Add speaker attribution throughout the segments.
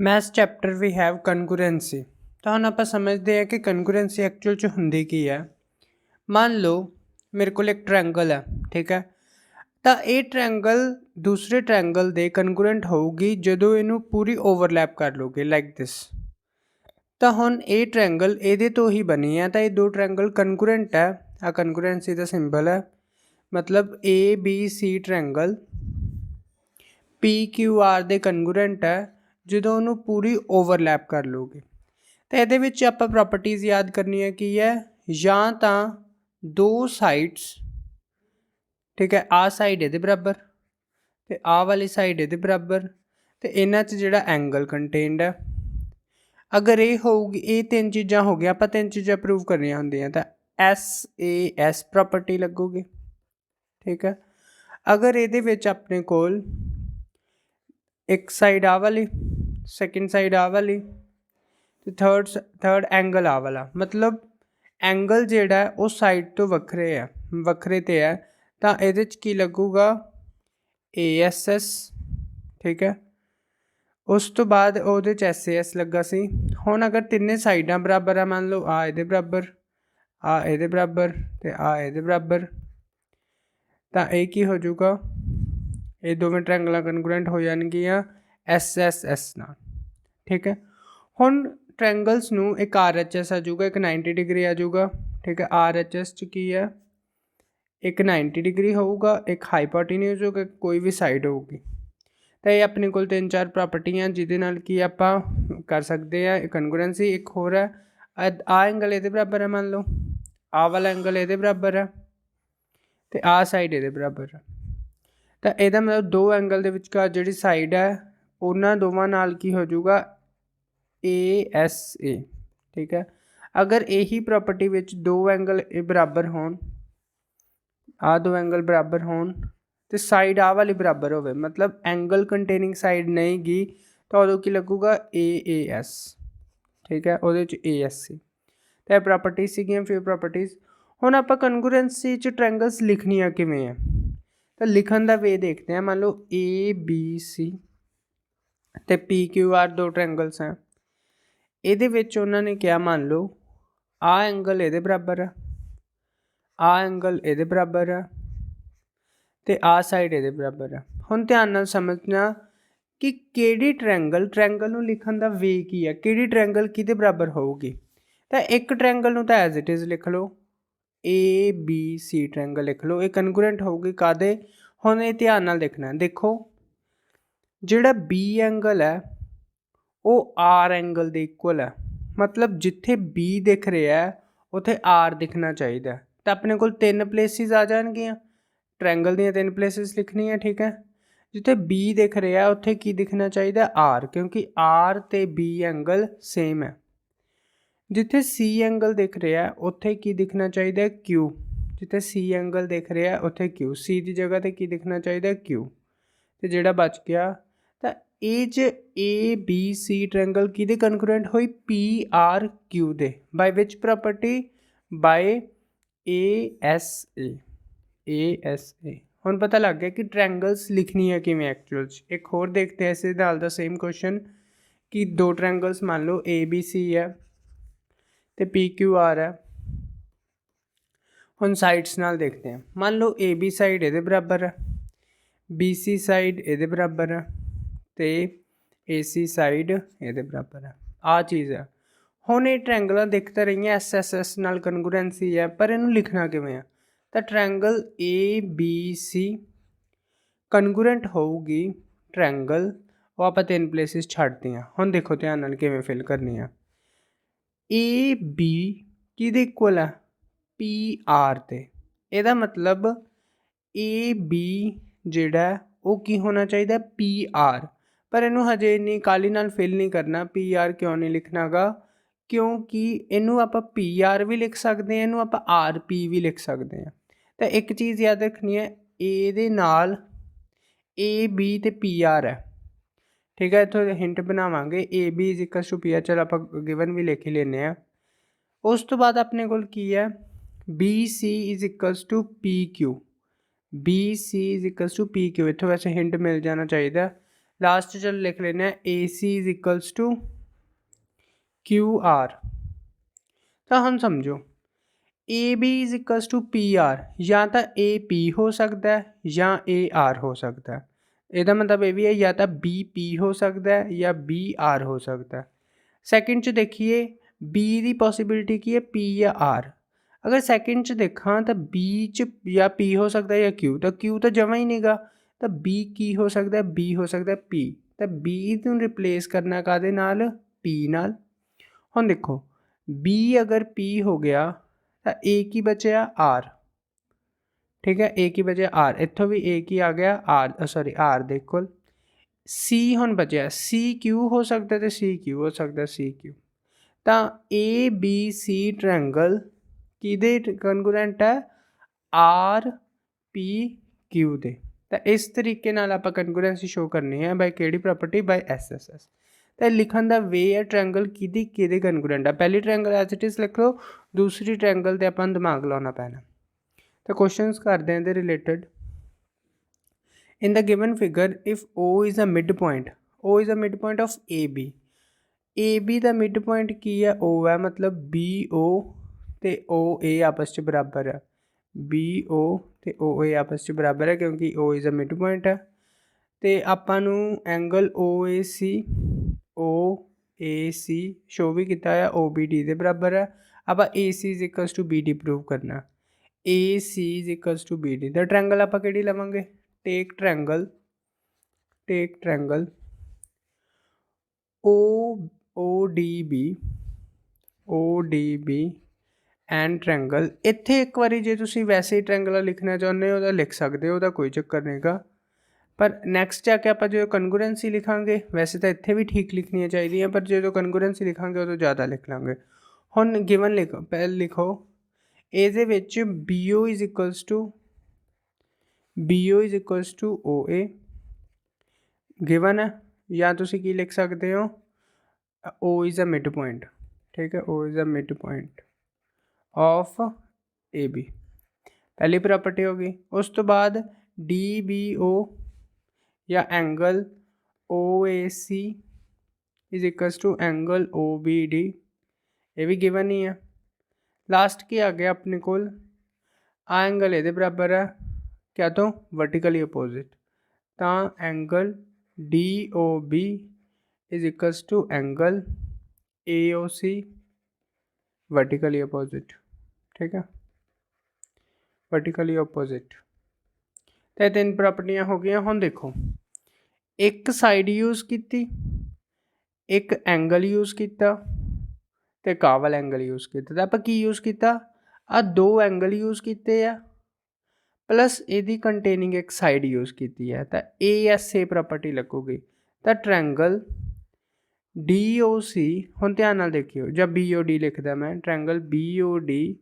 Speaker 1: Maths chapter we have congruency. तो हम आप समझते हैं कि कनकूरेंसी एक्चुअल च हुंदी की है। मान लो मेरे को एक ट्रैंगल है, ठीक है, तो ये ट्रैंगल दूसरे ट्रैंगल दे कनकूरेंट होगी जो इनू पूरी ओवरलैप कर लोगे लाइक दिस। तो हुण ये ट्रैंगल ये तो ही बनी है, तो ये दो ट्रैंगल कनकूरेंट है। आ कनकूरेंसी का सिंबल है, मतलब A B C triangle P Q R दे कनकूरेंट है ਜਦੋਂ ਉਹਨੂੰ ਪੂਰੀ ਓਵਰਲੈਪ ਕਰ ਲਓਗੇ। ਤਾਂ ਇਹਦੇ ਵਿੱਚ ਆਪਾਂ ਪ੍ਰੋਪਰਟੀਜ਼ ਯਾਦ ਕਰਨੀਆਂ ਕੀ ਹੈ, ਜਾਂ ਤਾਂ ਦੋ ਸਾਈਡਸ, ਠੀਕ ਹੈ, ਆਹ ਸਾਈਡ ਇਹਦੇ ਬਰਾਬਰ ਤੇ ਆਹ ਵਾਲੀ ਸਾਈਡ ਇਹਦੇ ਬਰਾਬਰ, ਤੇ ਇਹਨਾਂ 'ਚ ਜਿਹੜਾ ਐਂਗਲ ਕੰਟੇਨਡ ਹੈ, ਅਗਰ ਇਹ ਹੋਊਗੀ, ਇਹ ਤਿੰਨ ਚੀਜ਼ਾਂ ਹੋ ਗਈਆਂ, ਆਪਾਂ ਤਿੰਨ ਚੀਜ਼ਾਂ ਪ੍ਰੂਵ ਕਰਨੀਆਂ ਹੁੰਦੀਆਂ ਤਾਂ SAS ਪ੍ਰੋਪਰਟੀ ਲੱਗੂਗੀ, ਠੀਕ ਹੈ। ਅਗਰ ਇਹਦੇ ਵਿੱਚ ਆਪਣੇ ਕੋਲ एक साइड आ वाली, सैकेंड साइड आ वाली, तो थर्ड एंगल आ वाला, मतलब एंगल जेड़ा है वो साइड तो वखरे ते है, तो ये की लगूगा ASS, ठीक है। उस तो बाद वो SAS लगा सी। हुण अगर तिन्ने साइडां बराबर है, मान लो आ इहदे बराबर, आ इहदे बराबर ते आ इहदे बराबर, तो ये की हो जाऊगा, ये दोवें ट्रैंगल कनकूरेंट हो जाएगियाँ SSS नाल, ठीक है। हुण ट्रैंगल्स नू एक RHS आ जाऊगा, एक 90 डिग्री आ जाऊगा, ठीक है। RHS च की है, एक 90 डिग्री होगा, एक हाइपोटेन्यूज होगा, कोई भी साइड होगी। तो ये अपने को 3-4 प्रॉपर्टियां जिहदे नाल की आपां कर सकते हैं कनकूरेंसी। एक होर है, आ एंगल इहदे बराबर है, मान लो आ वाला एंगल इहदे बराबर है, तो आ साइड इहदे बराबर है। तो यदा मतलब दो एंगल के विचकार जी साइड है उन्होंने दोवां नाल की हो जाऊगा ASA, ठीक है। अगर यही प्रॉपर्टी विच दो एंगल बराबर होन, आ दो एंगल बराबर होन, तो साइड आ वाली बराबर हो, मतलब एंगल कंटेनिंग साइड नहीं गी, तो उदों की लगूगा AAS, ठीक है, वो ASC। तो यह प्रॉपर्टीज सीगियां फ्यू प्रॉपर्टीज। हुण आपां कनकूरेंसी च ट्रैंगल्स लिखनियां किवें है, तो लिखन का वे देखते हैं। मान लो ABC तो PQR दो ट्रैंगल्स हैं, ये उन्होंने क्या, मान लो आ एंगल ये बराबर है, आ एंगल ये बराबर है, तो आ साइड ये बराबर है। हुण ध्यान नाल समझना कि किहड़ी ट्रैंगल नूं लिखन का वे की है, किहड़ी ट्रैंगल किहदे बराबर होगी। तो एक ट्रैंगल नूं तां एज इट इज़ लिख लो, ABC ट्रैंगल लिख लो, ये कनकूरेंट होगी कादे। हुण ये ध्यान नाल देखना, देखो जिहड़ा B एंगल है वो R एंगल दे इक्वल है, मतलब जिथे B दिख रहा है उत्थे R दिखना चाहिए। तो अपने कोल 3 प्लेसिस आ जाएगियाँ, ट्रैंगल दियाँ 3 प्लेसिस लिखनी है, ठीक है। जिथे B दिख रहा है उत्थे की दिखना चाहिए, R, क्योंकि R ते B एंगल सेम है। जिथे C एंगल दिख रहा है उत्थे की दिखना चाहिए, Q, जिथे C एंगल दिख रहा है उत्थे Q, C की जगह पर की दिखना चाहिए, Q। तो जिहड़ा बच गया, तो ये ABC ट्रैंगल किहदे कनकूरेंट हुई, PRQ दे, by which property, by ASA। हुण पता लग गया कि ट्रैंगल्स लिखनी है किवें एक्चुअल च। एक होर देखते हैं इस नाल दा सेम क्वेश्चन, कि दो ट्रैंगल्स मान लो ABC है तो PQR है। हुण साइड्स नाल देखते हैं, मान लो AB साइड ये बराबर है, BC साइड ये बराबर है, तो AC साइड ये बराबर है। आ चीज़ है। हुण ये ट्रैंगल दिखते रही SSS नाल कनकूरेंसी है, पर इनू लिखना किवें है, तो ट्रैंगल ABC कनकूरेंट होगी ट्रैंगल, वो आप 3 प्लेसिस छड्डते हैं। हुण देखो ध्यान नाल किवें फिल करनी है। AB किहदे इक्वल है, PR ते, ਇਹਦਾ मतलब AB ਜਿਹੜਾ वो की होना चाहिए PR, पर इनू हजे इन्नी काली नाल फिल नहीं करना। PR क्यों नहीं लिखना गा, क्योंकि इनू आप PR भी लिख सकते हैं, इनू आप RP भी लिख सकते हैं। तो एक चीज़ याद रखनी है, ये नाल AB ते PR है, ठीक है। इत्थों हिंट बनावांगे, AB is equal to PR, चलो आप गिवन भी लिख ही लेने हैं। उस तो बाद अपने कोल की है, BC is equals to PQ, BC is equals to PQ, इत्थों वैसे हिंट मिल जाना चाहिए। लास्ट चलो लिख लेने A C is equals to Q R. तो हम समझो A B is equals to P R, या तो ए पी हो सकता है या ए आर हो सकता है। ਇਹਦਾ मतलब ये भी है या तो बी पी हो सकता है या बी आर हो सकता है। सैकेंड च देखिए बी की पॉसिबिलिटी की है पी या आर। अगर सैकेंड च देखा तो बी च या पी हो सकता है या क्यू, तो क्यू तो जमा ही नहीं गा, तो बी की हो सकता है, बी हो सकता है पी, तो बी ਨੂੰ रिप्लेस करना कादे नाल पी नाल। हुण देखो बी अगर पी हो गया तो ए की बचा आर, ठीक है ए की बजाय आर, इत्थों भी ए की आ गया आर सॉरी आर दे कोल। सी हुण बचया सी क्यू हो सकता है तो सी क्यू हो सकता है, सी क्यू। तो ए बी सी ट्रायंगल किहदे कॉन्ग्रुएंट है आर पी क्यू दे। तो इस तरीके नाल आपां कॉन्ग्रुएंसी शो करनी है बाय किहड़ी property by S S S. तो लिखण दा वे है ट्रायंगल किहदी किहदे कॉन्ग्रुएंट है। पहली ट्रायंगल एज इट इज़ लिख लो, दूसरी ट्रायंगल ते आपां दिमाग लाउणा पैना। तो क्वेश्चंस करते हैं related. In the given figure if O is a midpoint, O is a midpoint of A B का मिड पॉइंट की है ओ है, मतलब बी ओ तो ओ ए आपस च बराबर है, बी ओ तो ओ ए आपस च बराबर है क्योंकि O is a midpoint है। तो आपां नूं एंगल ओ ए सी शो भी किया है ओ बी डी के बराबर है। आप A C is equals to B D prove करना, A C is equals to B D. तो ट्रायंगल आप कि लवेंगे, take triangle O D B and triangle. इत्थे एक बार जे तुसीं वैसे ही ट्रायंगल लिखना चाहुंदे हो तो लिख सकते हो, कोई चक्कर नहीं गा। पर नैक्सट जाके आप जो कॉन्ग्रुएंसी लिखांगे, वैसे तो इत्थे भी ठीक लिखनियाँ चाहिए पर जो कॉन्ग्रुएंसी लिखांगे उदों ज़्यादा लिख लांगे। हुण गिवन लिखो, पहले लिखो ਇਹਦੇ ਵਿੱਚ BO is equals to OA given है, या तुसी की लिख सकते हो O is a midpoint, ठीक है O is a midpoint of AB, पहली प्रॉपर्टी होगी। उस तो बाद DBO या angle OAC is equals to angle OBD, ये भी गिवन ही है। लास्ट की आ गया अपने को आ एंगल ये बराबर है क्या, तो वर्टिकली अपोजिट, तो angle DOB is equals to angle AOC vertically opposite, ठीक है वर्टिकली अपोजिट। तो तीन प्रॉपर्टियां हो गई। हुण देखो एक साइड यूज़ की, एक एंगल यूज़ किया तो कावल एंगल यूज़ किया। तो आप की यूज़ किया आ दो एंगल यूज़ किए आ प्लस यदी कंटेनिंग एक साइड यूज़ की है, तो ASA प्रॉपर्टी लगूगी। तो ट्रायंगल DOC हुण ध्यान नाल देखियो, जब BOD लिखदा मैं triangle BOD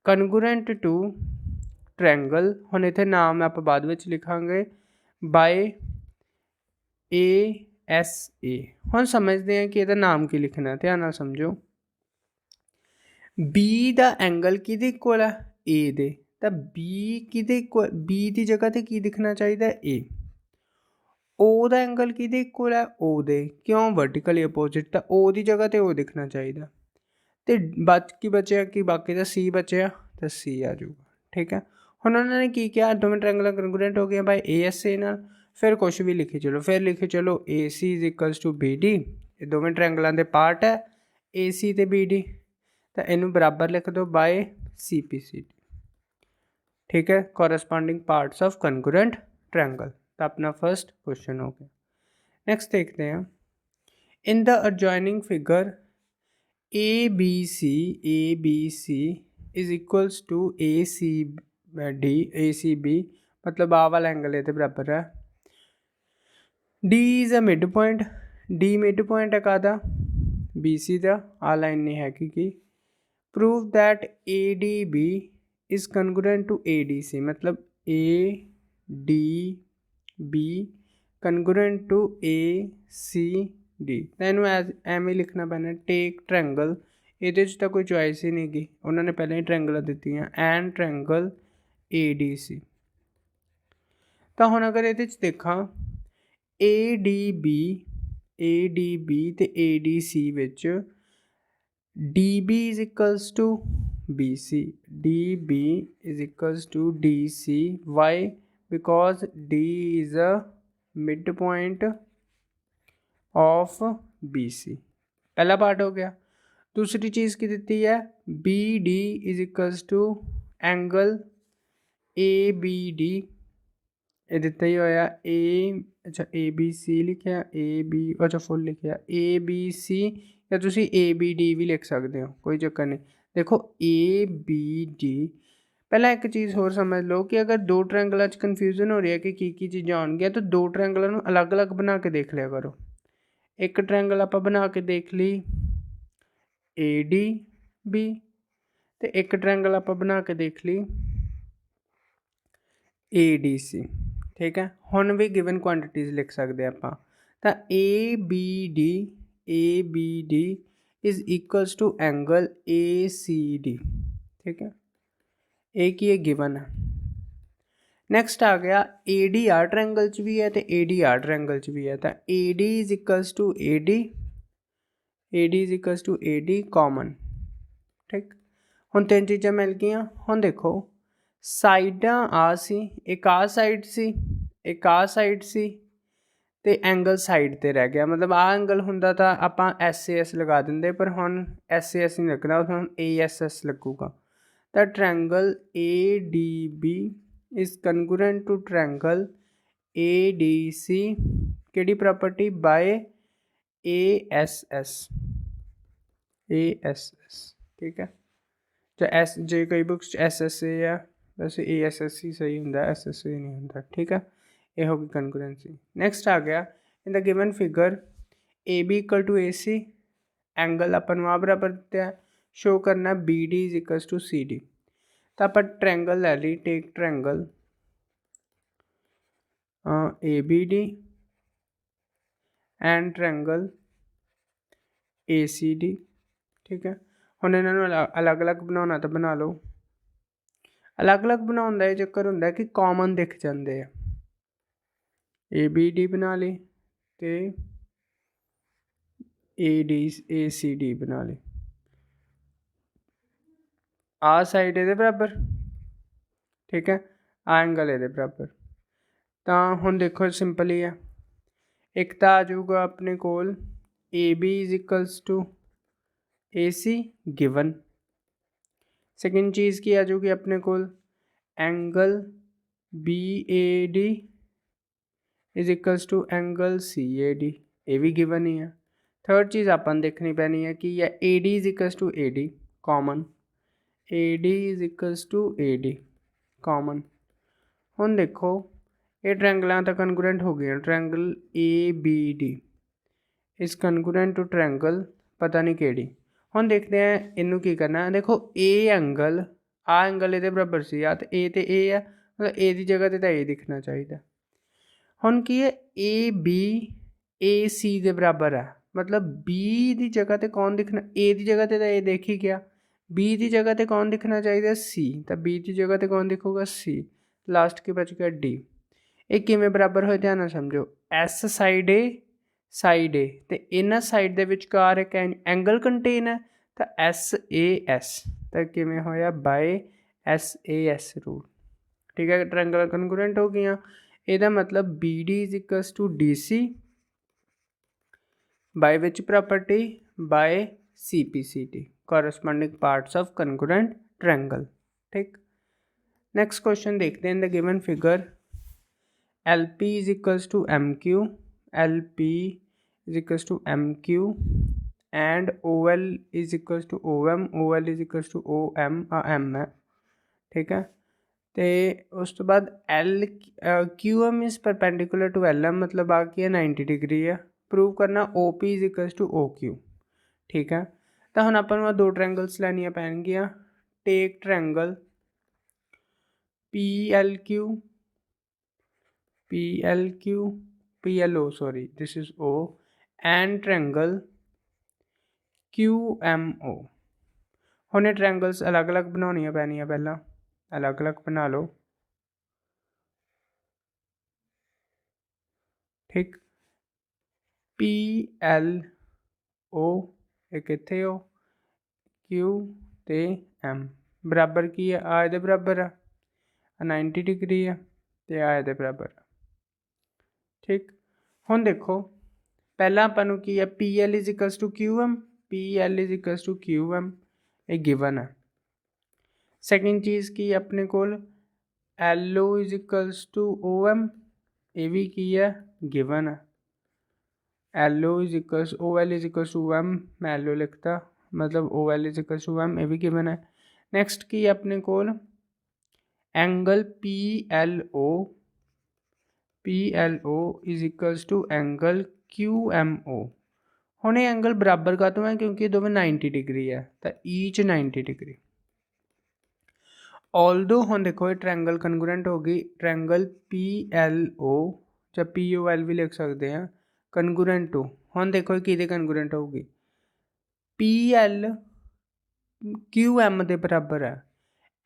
Speaker 1: congruent to triangle, हुण इत्थे नाम आप बाद विच लिखांगे बाय ASA। हुण समझते हैं कि इहदा नाम की लिखना, ध्यान नाल समझो। B दा एंगल किहदे इक्वल है A दे, तो B किहदे इक्वल, B की जगह ते की लिखना चाहिए A। O दा एंगल किहदे इक्वल है O दे, क्यों वर्टिकली अपोजिट, तो O की जगह ते O दिखना चाहिए। तो बाकी बचे कि बाकी तो C बचे तो C आ जाऊगा, ठीक है। हुण उन्होंने की किया दोवें ट्रायंगल कॉन्ग्रुएंट हो गए बाय ASA नाल, फिर कुछ भी लिखी चलो, फिर लिखी चलो AC is equals to BD, ये दोवें ट्रायंगलों के पार्ट है AC तो BD, तो इनू बराबर लिख दो बाय CPCD, ठीक है corresponding parts of congruent triangle. तो अपना फर्स्ट क्वेश्चन हो गया। नेक्स्ट देखते हैं, in the adjoining figure ABC is equals to ACB, मतलब आ वाला एंगल ये बराबर है। D is a midpoint, D midpoint है कादा BC का, आ लाइन नहीं है कि prove that ADB is congruent to ADC, मतलब ADB कॉन्ग्रुएंट टू ACD। तो इनू एवें लिखना पैना टेक ट्रायंगल, ये तो कोई चॉइस ही नहीं गी, उन्होंने पहले ही ट्रायंगल दी एंड ट्रायंगल ADC। तो हुण अगर ये देखा ADB ਤੇ ADC ਵਿੱਚ DB is equals to BC, DB is equals to DC. Why? Because D is a midpoint of BC. पहला पार्ट हो गया। दूसरी चीज़ की दी है BD is equals to angle ABD, ये दिता ही होया अच्छा ABC लिखिया AB, अच्छा फुल लिखिया ABC, या तुसी ABD भी लिख सकते हो, कोई चक्कर नहीं। देखो ABD, पहला एक चीज़ होर समझ लो कि अगर दो ट्रायंगलों च कन्फ्यूजन हो रही है कि की चीज़ां आउणगियां तो दो ट्रायंगलों नूं अलग अलग बना के देख लिया करो। एक ट्रायंगल आपां बना के देख ली ADB ਤੇ ਇੱਕ ਟ੍ਰਾਇੰਗਲ ਆਪਾਂ ਬਣਾ ਕੇ ਦੇਖ ਲਈ ADC, ਠੀਕ ਹੈ। ਹੁਣ ਵੀ ਗਿਵਨ ਕੁਆਂਟੀਟੀਜ਼ ਲਿਖ ਸਕਦੇ ਆਪਾਂ, ਤਾਂ ABD is equals to angle ACD, ਠੀਕ ਹੈ। ਇਹ ਕੀ ਹੈ, ਗਿਵਨ ਹੈ। ਨੈਕਸਟ ਆ ਗਿਆ ADR ਟ੍ਰਾਇੰਗਲ 'ਚ ਵੀ ਹੈ ਤੇ ADR ਟ੍ਰਾਇੰਗਲ 'ਚ ਵੀ ਹੈ, ਤਾਂ AD is equals to AD common, ਠੀਕ। ਹੁਣ ਤਿੰਨ ਚੀਜ਼ਾਂ ਮਿਲ ਗਈਆਂ। ਹੁਣ ਦੇਖੋ ਸਾਈਡਾਂ ਆ ਸੀ, ਇੱਕ ਆ ਸਾਈਡ ਸੀ, ਇੱਕ ਆ ਸਾਈਡ ਸੀ ਤੇ ਐਂਗਲ ਸਾਈਡ ਤੇ ਰਹਿ ਗਿਆ। ਮਤਲਬ ਆ ਐਂਗਲ ਹੁੰਦਾ ਤਾਂ ਆਪਾਂ SAS ਲਗਾ ਦਿੰਦੇ, ਪਰ ਹੁਣ SAS ਨਹੀਂ ਲੱਗਣਾ, ਹੁਣ ASS ਲੱਗੂਗਾ। ਤਾਂ triangle ADB is congruent to triangle ADC, ਕਿਹੜੀ ਪ੍ਰੋਪਰਟੀ, ਬਾਏ ASS, ਠੀਕ ਹੈ। ਜੇ ਕਈ ਬੁੱਕਸ 'ਚ SSA ਆ, ਵੈਸੇ ASS ਹੀ ਸਹੀ ਹੁੰਦਾ, SSA ਨਹੀਂ ਹੁੰਦਾ, ਠੀਕ ਹੈ। ਇਹ ਹੋ ਗਈ ਕਨਗਰੂਐਂਸੀ। ਨੈਕਸਟ ਆ ਗਿਆ in the given figure AB equal to AC, angle ਆਪਾਂ ਨੂੰ ਆ ਬਰਾਬਰ ਦਿੱਤਾ, ਸ਼ੋ ਕਰਨਾ BD is equals to CD। ਤਾਂ ਆਪਾਂ ਟ੍ਰਾਇੰਗਲ ਲੈ ਲਈ, take triangle ABD and triangle ACD, ਠੀਕ ਹੈ। ਹੁਣ ਇਹਨਾਂ ਨੂੰ ਅਲੱਗ ਅਲੱਗ ਬਣਾਉਣਾ ਤਾਂ ਬਣਾ ਲਓ। ਅਲੱਗ ਅਲੱਗ ਬਣਾਉਣ ਦਾ ਇਹ ਚੱਕਰ ਹੁੰਦਾ ਕਿ ਕਾਮਨ ਦਿਖ ਜਾਂਦੇ ਆ। ABD ਬਣਾ ਲਈ ਤੇ ACD ਬਣਾ ਲਈ, ਆ ਸਾਈਡ ਇਹਦੇ ਬਰਾਬਰ, ਠੀਕ ਹੈ, ਆ ਐਂਗਲ ਇਹਦੇ ਬਰਾਬਰ। ਤਾਂ ਹੁਣ ਦੇਖੋ ਸਿੰਪਲ ਹੀ ਆ, ਇੱਕ ਤਾਂ ਆ ਜਾਊਗਾ ਆਪਣੇ ਕੋਲ AB is equals to AC given. Second ਚੀਜ਼ ਕੀ ਆ ਜਾਊਗੀ ਆਪਣੇ ਕੋਲ, angle BAD is equals to angle CAD, ਇਹ ਵੀ ਗਿਵਨ ਹੀ ਆ। ਥਰਡ ਚੀਜ਼ ਆਪਾਂ ਨੂੰ ਦੇਖਣੀ ਪੈਣੀ ਹੈ ਕਿ ਇਹ AD is equals to AD common, AD is equals to AD common. ਹੁਣ ਦੇਖੋ ਇਹ ਟ੍ਰਾਇੰਗਲਾਂ ਤਾਂ ਕਨਗਰੂਐਂਟ ਹੋ ਗਈਆਂ। Triangle ABD is congruent to triangle ਪਤਾ ਨਹੀਂ ਕਿਹੜੀ। ਹੁਣ ਦੇਖਦੇ ਹਾਂ ਇਹਨੂੰ ਕੀ ਕਰਨਾ। ਦੇਖੋ ਇਹ ਐਂਗਲ, ਆ ਐਂਗਲ ਇਹਦੇ ਬਰਾਬਰ ਸੀ ਆ, ਤੇ A ਤੇ A ਆ, ਮਤਲਬ A ਦੀ ਜਗ੍ਹਾ 'ਤੇ ਤਾਂ A ਦਿਖਣਾ ਚਾਹੀਦਾ। ਹੁਣ ਕੀ ਹੈ, AB AC ਦੇ ਬਰਾਬਰ ਹੈ, ਮਤਲਬ B ਦੀ ਜਗ੍ਹਾ 'ਤੇ ਕੌਣ ਦਿਖਣਾ, A ਦੀ ਜਗ੍ਹਾ 'ਤੇ ਤਾਂ A ਦੇਖ ਹੀ ਗਿਆ, B ਦੀ ਜਗ੍ਹਾ 'ਤੇ ਕੌਣ ਦਿਖਣਾ ਚਾਹੀਦਾ C, ਤਾਂ B ਦੀ ਜਗ੍ਹਾ 'ਤੇ ਕੌਣ ਦਿਖੂਗਾ C, ਲਾਸਟ ਕੀ ਬਚ ਗਿਆ D। ਇਹ ਕਿਵੇਂ ਬਰਾਬਰ ਹੋਏ ਧਿਆਨ ਨਾਲ ਸਮਝੋ, S ਸਾਈਡ A ਤੇ ਇਹਨਾਂ ਸਾਈਡ ਦੇ ਵਿਚਕਾਰ ਇੱਕ ਐਂਗਲ ਕੰਟੇਨ ਹੈ, ਤਾਂ SAS, ਤਾਂ ਕਿਵੇਂ ਹੋਇਆ, ਬਾਏ SAS ਰੂਲ, ਠੀਕ ਹੈ। ਟ੍ਰਾਇੰਗਲ ਕਨਗਰੂਐਂਟ ਹੋ ਗਈਆਂ। ਇਹਦਾ ਮਤਲਬ BD is equals to DC by which property, by CPCT, corresponding parts of congruent triangle, ठीक। नेक्स्ट क्वेश्चन देखते हैं। In the given figure LP is equals to MQ, LP is equals to MQ and OL is equals to OM, OL is equals to OM, M है, ठीक है। तो उस तो बाद QM is perpendicular to LM, मतलब आ गया 90 degree है। प्रूव करना OP is equals to OQ, ठीक है। तो हम अपन दो ट्रायंगल्स लैनिया पैणगियां। Take triangle PLO, sorry this is O, and triangle QMO। हुणे ट्रायंगल्स अलग अलग बनाउणियां पैणियां, पहला अलग अलग बना लो, ठीक। PLO एक इत्थे हो Q ते M बराबर की है आ इहदे बराबर है 90 डिग्री है ते आ इहदे बराबर है। ठीक हुण देखो पहला आपां नूं की है PL is equals to QM PL is equals to QM ये गिवन है। सैकेंड चीज़ की अपने कोल LO is equals to OM ये भी की है गिवन है। LO is equals OL is equals to M मैं LO लिखता मतलब OL is equals to M ये भी गिवन है। नैक्सट की है अपने कोल angle PLO is equals to angle QMO। हुण ये एंगल बराबर का तो है क्योंकि दोवें 90 डिग्री है तो ईच 90 डिग्री। ऑल्दो हुण देखो ये ट्रैंगल कनगुरेंट होगी ट्रैंगल PLO या POL भी लिख सकते हैं कनगुरेंट टू हुण देखो किहदे कनगुरेंट होगी PL QM के बराबर है।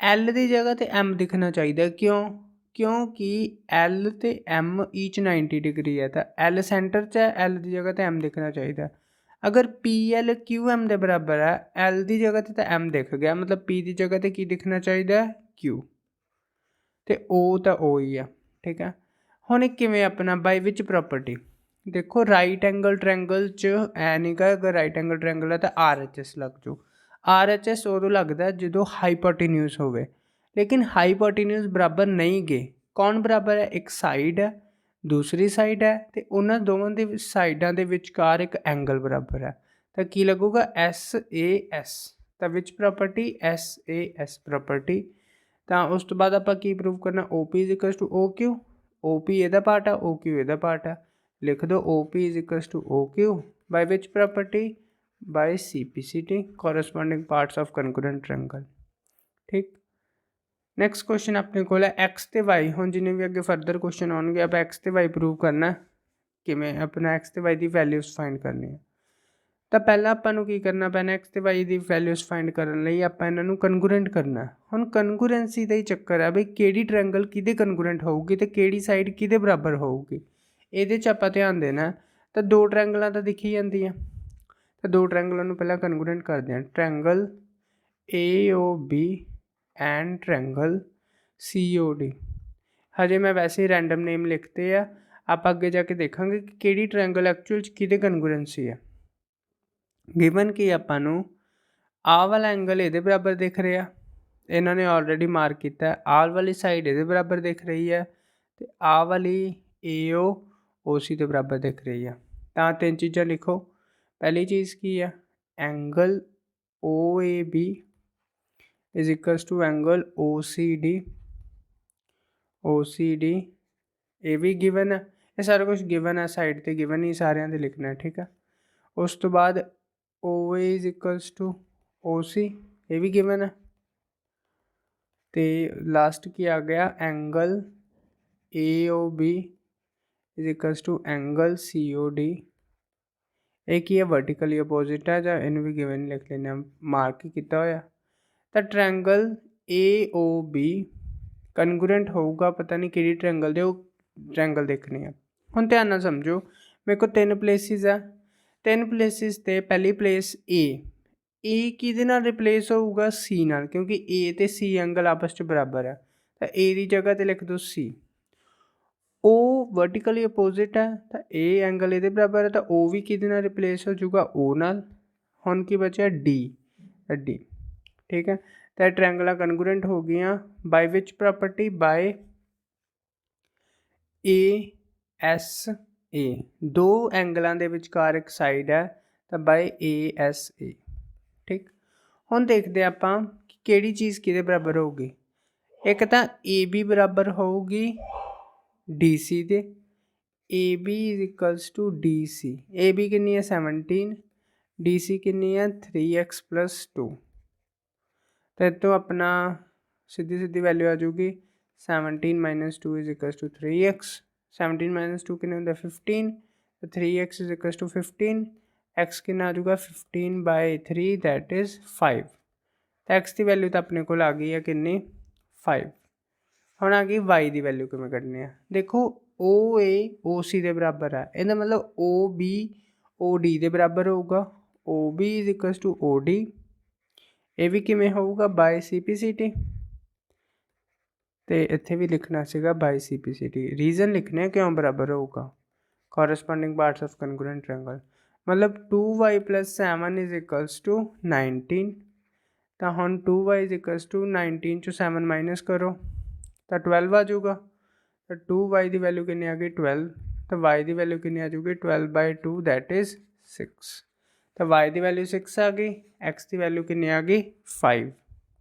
Speaker 1: L की जगह तो M दिखना चाहिए क्यों क्योंकि L तो M ईच 90 डिग्री है तो L सेंटर च है L की जगह तो M दिखना चाहिए। अगर PL QM के बराबर है L की जगह तो M दिख गया मतलब P की जगह तो की दिखना चाहिए Q तो O ही है। ठीक है हुण किवें अपना बाय विच प्रॉपर्टी देखो राइट एंगल ट्रैंगल च ऐ नहीं गा अगर राइट एंगल ट्रैंगल है तो RHS लग जाओ RHS उदों लगता है जो हाईपोटेन्यूज होवे लेकिन हाईपोटेन्यूज बराबर नहीं गए कौन बराबर है एक साइड है दूसरी साइड है तो उन्होंने दोवों के साइडों के विचकार एक एंगल बराबर है तो की लगूगा SAS तो विच प्रॉपर्टी SAS प्रॉपर्टी तो उस तो बाद आप की प्रूव करना OP is equals to OQ OP इहदा पार्ट है OQ इहदा पार्ट है लिख दो OP is equals to OQ by which property by CPCT corresponding parts of congruent triangle. ठीक नैक्सट क्वेश्चन अपने को है X ते Y हुण जिन्हें भी अगे फर्दर क्वेश्चन आउणगे आप X ते Y प्रूव करना किवें अपना X ते Y की वैल्यूज फाइंड करनी है। तो पहला आपां नूं की करना पैना X ते Y की वैल्यूज फाइंड करने लई आपां इन्हां नूं कनगुरेंट करना हुण कनगुरेंसी का ही चक्कर है बई किहड़ी ट्रैंगल किहदे कनगुरेंट होऊगी तो किहड़ी साइड किहदे बराबर होऊगी इहदे च आपां ध्यान देना तो दो ट्रैंगलां तो दिखी जांदियां तो दो ट्रैंगलों को पहला कनगुरेंट करते हैं triangle AOB and triangle COD हजे मैं वैसे ही रैंडम नेम लिखते हैं आप अगे जाके देखेंगे कि किहड़ी ट्रैंगल एक्चुअल किहदे कनगुरेंसी है। गिवन कि आपां नूं आ वाला एंगल इहदे बराबर दिख रहा इन्होंने ऑलरेडी मार्क किया आ वाली साइड इहदे बराबर दिख रही है तो आ वाली AO OC के बराबर दिख रही है तो तीन चीज़ां लिखो पहली चीज़ की है angle OAB is equals to angle OCD ये भी गिवन है ये सारा कुछ गिवन है साइड ते गिवन ही सारे दे लिखना है। ठीक है उस तो बाद OA is equals to OC ये भी गिवन है तो लास्ट की आ गया angle AOB is equals to angle COD एक ही है वर्टिकली अपोजिट है ਜਾਂ ਇਹਨੂੰ भी गिवन लिख लेने मार्क ही किया होया तो ट्रैंगल AOB कनगुरेंट होगा पता नहीं कि ट्रैंगल दे ट्रैंगल देखने हैं। हुण ध्यान नाल समझो मेरे को तीन प्लेसिस है तीन प्लेसिस ते पहली प्लेस A किहदे नाल रिप्लेस होगा C नाल क्योंकि A ते C एंगल आपस च बराबर है तो A की जगह ते लिख दो C O वर्टिकली अपोजिट है तो A एंगल ये बराबर है तो O भी किहदे नाल रिप्लेस हो जाऊगा O नाल हुण की बचा D ठीक है तो ट्रैंगल कनगुरेंट हो गई bye which property by ASA दो एंगलों के विचकार एक साइड है तो बाय ASA। ठीक हुण देखते आपां किहड़ी चीज़ किहदे बराबर होगी एक तो AB बराबर होगी DC दे AB is equals to DC AB कितनी है 17 DC कितनी है 3x + 2 तो तो अपना सीधी सीधी वैल्यू आ जाऊगी 17 - 2 इज इक्वल्स टू 3x 17 - 2 कितने होंगे 15 तो 3x is equals to 15 x कितना आ जाऊगा 15/3 दैट इज़ 5 तो x की वैल्यू तो अपने को आ गई है कितनी 5 हुण आ गई y की वैल्यू किवें कढनी है देखो ओ ए ओ सी के बराबर है, ਇਹਦਾ मतलब ओ बी ओ डी के बराबर होगा, O B is equals to O D, ये भी किमें होगा by C P C T, तो इत्थे भी लिखना सीगा by C P C T, reason लिखने क्यों बराबर होगा, corresponding parts of congruent triangle, मतलब 2y + 7 इज इक्वल्स टू 19, तो हम 2y इज इक्वल्स टू 19 चो 7 माइनस करो तो 12 आ जाऊगा, तो 2y की वैल्यू कितनी आ गई 12, तो y की वैल्यू कितनी आ जाऊगी 12/2 दैट इज 6, तो y की वैल्यू 6 आ गई, x की वैल्यू कितनी आ गई 5,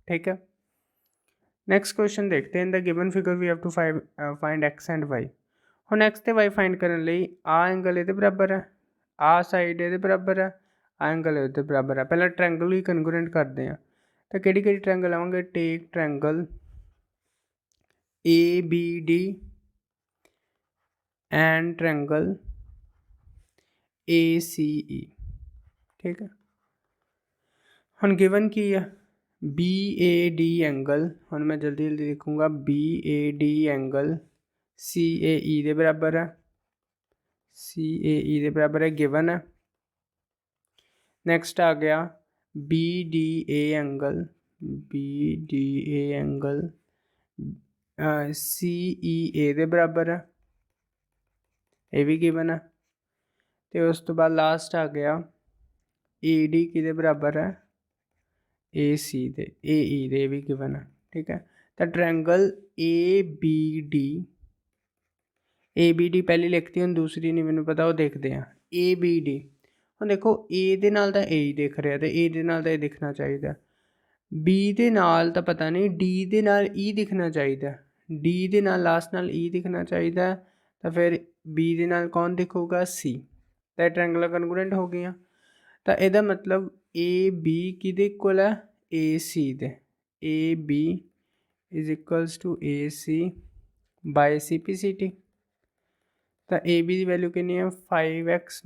Speaker 1: ठीक है। नेक्स्ट क्वेश्चन देखते हैं, in the given figure we have to find x and y, ਹੁਣ x ਤੇ y फाइंड ਕਰਨ ਲਈ ਆ ਐਂਗਲ ਇਹਦੇ ਬਰਾਬਰ ਹੈ, ਆ ਸਾਈਡ ਇਹਦੇ ਬਰਾਬਰ ਹੈ, ਆ ਐਂਗਲ ਇਹਦੇ ਬਰਾਬਰ ਹੈ, ਪਹਿਲਾਂ ਟ੍ਰਾਇੰਗਲ ਹੀ ਕਨਗਰੂਐਂਟ ਕਰਦੇ ਆ, ਤਾਂ ਕਿਹੜੀ ਕਿਹੜੀ ਟ੍ਰਾਇੰਗਲ ਆਵਾਂਗੇ, take triangle ABD and triangle ACE, ठीक है। हम गिवन की है BAD एंगल, हम मैं जल्दी जल्दी लिखूँगा BAD एंगल CAE के बराबर है, CAE के बराबर है, गिवन है। नेक्स्ट आ गया BDA angle, BDA angle CEA के बराबर है, ये भी गिवन है। तो उस तो बाद लास्ट आ गया AD किहदे बराबर है, AC दे, AE दे भी गिवन है, ठीक है। तो ट्रायंगल ABD पहली लिखती हूँ, दूसरी नहीं मैंने पता, वो देखते हैं ABD, हम देखो A दे नाल तां A ही दिख रहा, तो A दे नाल तां A दिखना चाहिए, B दे नाल तां पता नहीं, D दे नाल E दिखना चाहिए, D दे नाल लास्ट नाल E दिखना चाहिए, तो फिर B दे नाल कौन दिखूगा C, तो ट्रायंगल कनगरुएंट हो गई, तो यदा मतलब AB किहदे इक्वल है, AC दे, AB is equals to AC by CPCT, तो AB की वैल्यू कितनी है 5x -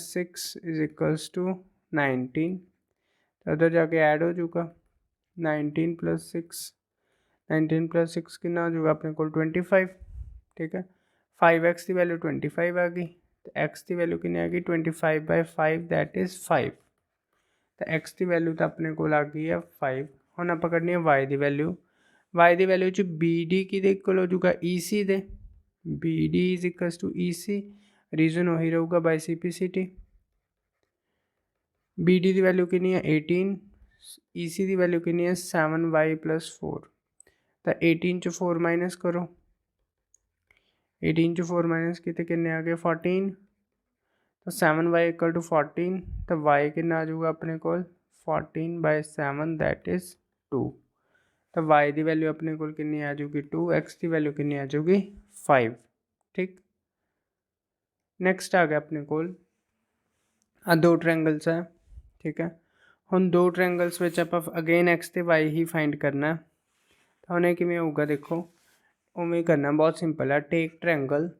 Speaker 1: 6 इज इक्वल्स टू 19, तो उधर जाके ऐड हो जाऊगा 19 + 6, 19 + 6 कितना हो जाऊगा अपने को 25, ठीक है। 5x की वैल्यू 25 आ गई, तो x की वैल्यू कितनी आ गई 25/5 दैट इज़ 5, तो x की वैल्यू तो अपने को आ गई है 5। हम आप करनी है y की वैल्यू, y की वैल्यू च BD की इक्वल हो जाऊगा EC दे, BD is equals to EC, reason वही रहूगा बाय CPCT, BD की वैल्यू कितनी है 18, EC की वैल्यू कितनी है 7y + 4, तो 18 चो 4 माइनस करो, 18 चो 4 माइनस कितने कितने आ गए 14, तो 7y = 14, तो y कितना आ जाऊगा अपने को 14/7 दैट इज़ 2, तो y की वैल्यू अपने को कितनी आ जाऊगी 2, x की वैल्यू कितनी आ जाऊगी 5, ठीक। नैक्सट आ गया अपने को आ 2 ट्रायंगल्स है, ठीक है। हम 2 ट्रायंगल्स में आप अगेन x ਤੇ y ही फाइंड करना, तो उन्हें किमें होगा देखो उमें करना, बहुत सिंपल है, take triangle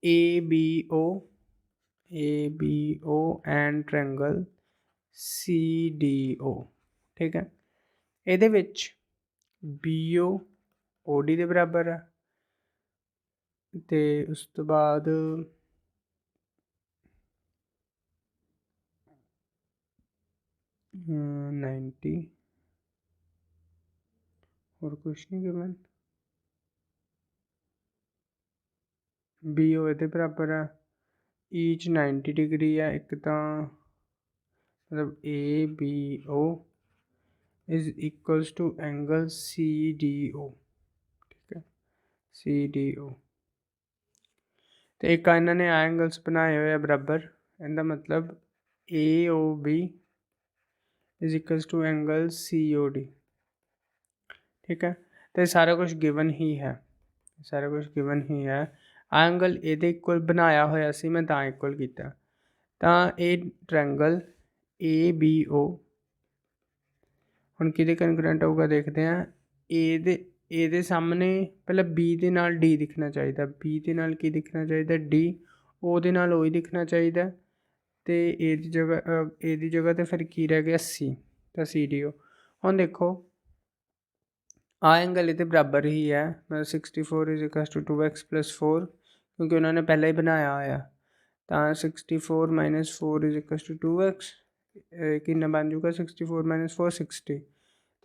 Speaker 1: ABO and triangle CDO, ठीक है। ਇਹਦੇ ਵਿੱਚ BO OD ਦੇ ਬਰਾਬਰ ਹੈ, ਤੇ ਉਸ ਤੋਂ ਬਾਅਦ 90 और कुछ नहीं गिवन, BO ਇਹਦੇ ਬਰਾਬਰ ਹੈ, ईच 90 डिग्री है, एक तो मतलब ABO is equals to angle CDO, ठीक है, CDO, तो एक इन्होंने एंगल्स बनाए हुए बराबर, इनका मतलब AOB is equals to angle COD, ठीक है। तो सारा कुछ गिवन ही है, सारा कुछ गिवन ही है, एंगल ये इक्वल बनाया होया सी मैं तां इक्वल किया, तो ये ट्रायंगल ABO हम कि कनग्रुएंट होगा देखते हैं, ए सामने पहले B के नाल D दिखना चाहिए, B के नाल की दिखना चाहिए D, ओ दे नाल O ही दिखना चाहिए, तो ए दी जगह तो फिर की रह गया C, तो CDO। हम देखो ਆ एंगल ਇਹਦੇ ਬਰਾਬਰ ਹੀ ਹੈ, ਮਤਲਬ 64 ਇਜ਼ ਇਕੁਅਲ ਟੂ 2x + 4, ਕਿਉਂਕਿ ਉਹਨਾਂ ਨੇ ਪਹਿਲਾਂ ਹੀ ਬਣਾਇਆ ਹੋਇਆ। ਤਾਂ 64 - 4 ਇਜ਼ ਇਕੁਅਲ ਟੂ 2x, ਕਿੰਨਾ ਬਣ ਜੂਗਾ 64 - 4 60।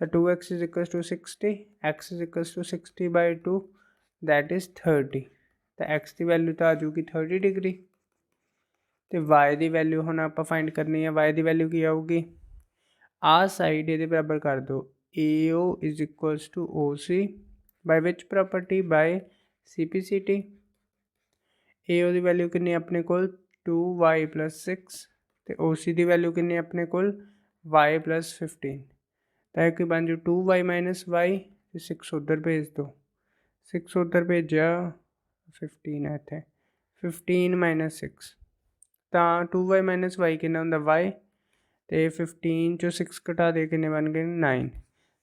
Speaker 1: ਤਾਂ 2x is equal to 60, x is equal to 60/2, that is 30। ਤਾਂ x ਦੀ ਵੈਲਿਊ ਤਾਂ ਆ ਜੂਗੀ 30 ਡਿਗਰੀ। ਅਤੇ y ਦੀ ਵੈਲਿਊ ਹੁਣ ਆਪਾਂ ਫਾਈਂਡ ਕਰਨੀ ਹੈ। y ਦੀ ਵੈਲਿਊ ਕੀ ਆਊਗੀ, ਆਹ ਸਾਈਡ ਇਹਦੇ ਬਰਾਬਰ ਕਰ ਦਿਓ, AO is equals to OC by which property, by CPCT। AO ਦੀ ਵੈਲਿਊ ਕਿੰਨੀ ਆਪਣੇ ਕੋਲ 2y + 6, ਅਤੇ OC ਦੀ ਵੈਲਿਊ ਕਿੰਨੀ ਆਪਣੇ ਕੋਲ y + 15। ਤਾਂ ਇਹ ਕੀ ਬਣ ਜੂ 2y - y, ਅਤੇ 6 ਉੱਧਰ ਭੇਜ ਦਿਓ, 6 ਉੱਧਰ ਭੇਜਿਆ, 15 ਹੈ ਇੱਥੇ, 15 - 6। ਤਾਂ 2y - y ਕਿੰਨਾ ਹੁੰਦਾ y, ਅਤੇ 15 ਚੋਂ 6 ਘਟਾ ਦੇ ਕਿੰਨੇ ਬਣ ਗਏ 9।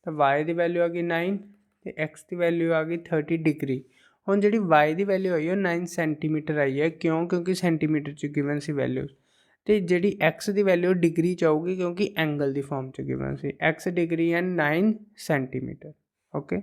Speaker 1: ਤਾਂ y ਦੀ ਵੈਲਿਊ ਆ ਗਈ 9, ਅਤੇ x ਦੀ ਵੈਲਿਊ ਆ ਗਈ 30 ਡਿਗਰੀ। ਹੁਣ ਜਿਹੜੀ y ਦੀ ਵੈਲਿਊ ਆਈ ਉਹ 9 ਸੈਂਟੀਮੀਟਰ ਆਈ ਹੈ, ਕਿਉਂ, ਕਿਉਂਕਿ ਸੈਂਟੀਮੀਟਰ 'ਚ ਗਿਵਨ ਸੀ ਵੈਲਿਊ। ਅਤੇ ਜਿਹੜੀ x ਦੀ ਵੈਲਿਊ ਡਿਗਰੀ 'ਚ ਆਊਗੀ, ਕਿਉਂਕਿ ਐਂਗਲ ਦੀ ਫਾਰਮ 'ਚ given C. x degree and 9 centimetre. Okay.